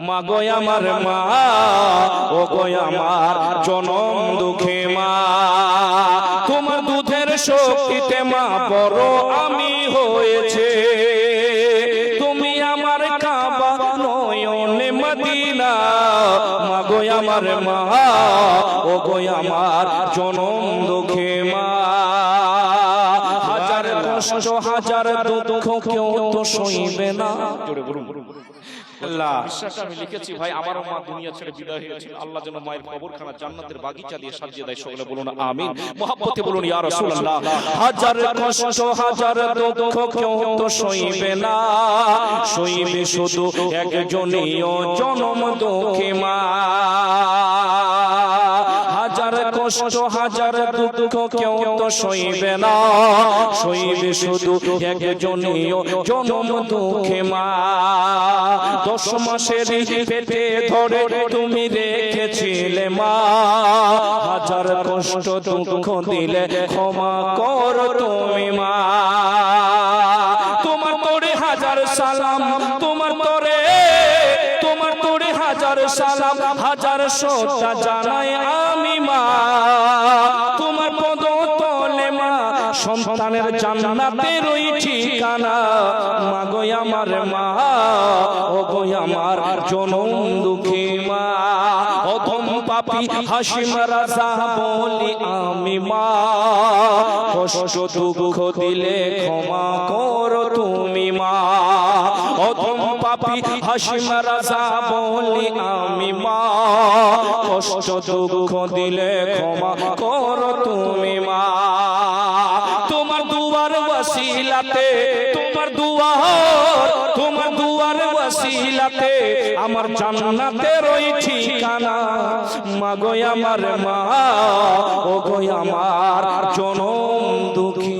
মা গো আমার মা, ও গো আমার জনম দুঃখী মা, তোমার দুধের শক্তিতে মা বড় আমি হয়েছে, তুমি আমার কাবা নয়নে মদিনা, মা গো আমার মা, ও গো আমার জনম দুঃখী মা। হাজার কষ্ট হাজার দুঃখ কেউ তো সইবে না। জোরে বলুন আল্লাহ। বিশ্বাসটা আমি লিখেছি ভাই, আমারও মা দুনিয়া ছেড়ে বিদায় হয়েছিল, আল্লাহ যেন মায়ের কবরখানা জান্নাতের বাগিচা দিয়ে সাজিয়ে দেয়। সকলে বলুন আমিন, মহব্বতে বলুন ইয়া রাসূলুল্লাহ। হাজার কষ্ট হাজার দুঃখ কেউ তো সইবে না, সইবে শুধু একজনই জনম দুঃখী মা। হাজার কষ্ট হাজার দুঃখ কেউ তো সইবে না, সইবে শুধু একজনই জনম দুঃখী মা। 10 মাসের পেটে ধরে তুমি রেখেছিলে মা, হাজার কষ্ট দুঃখ দিলে ক্ষমা করো তুমি মা। তোমার তোরে হাজার সালাম, তোমার তোরে হাজার সালাম, হাজার শ্রদ্ধা জানাই আমি মা। তোমার পদতলে মা সন্তানের জান্নাতের ওই ঠিকানা, মা গো আমার মা, ও গো আমার জনম দুঃখী মা। অধম পাপী হাসিম রাজা বলি আমি মা, কষ্ট দুঃখ দিলে ক্ষমা করো তুমি মা। অধম পাপী হাসিম রাজা বলি আমি মা, কষ্ট দুঃখ দিলে ক্ষমা করো তুমি মা। তোমার দুয়ার ওয়াসিলাতে, তোমার দুয়ার ওয়াসিলাতে আমার জান্নাতের ওই ঠিকানা, মা গো আমার মা, ও গো আমার জনম দুঃখী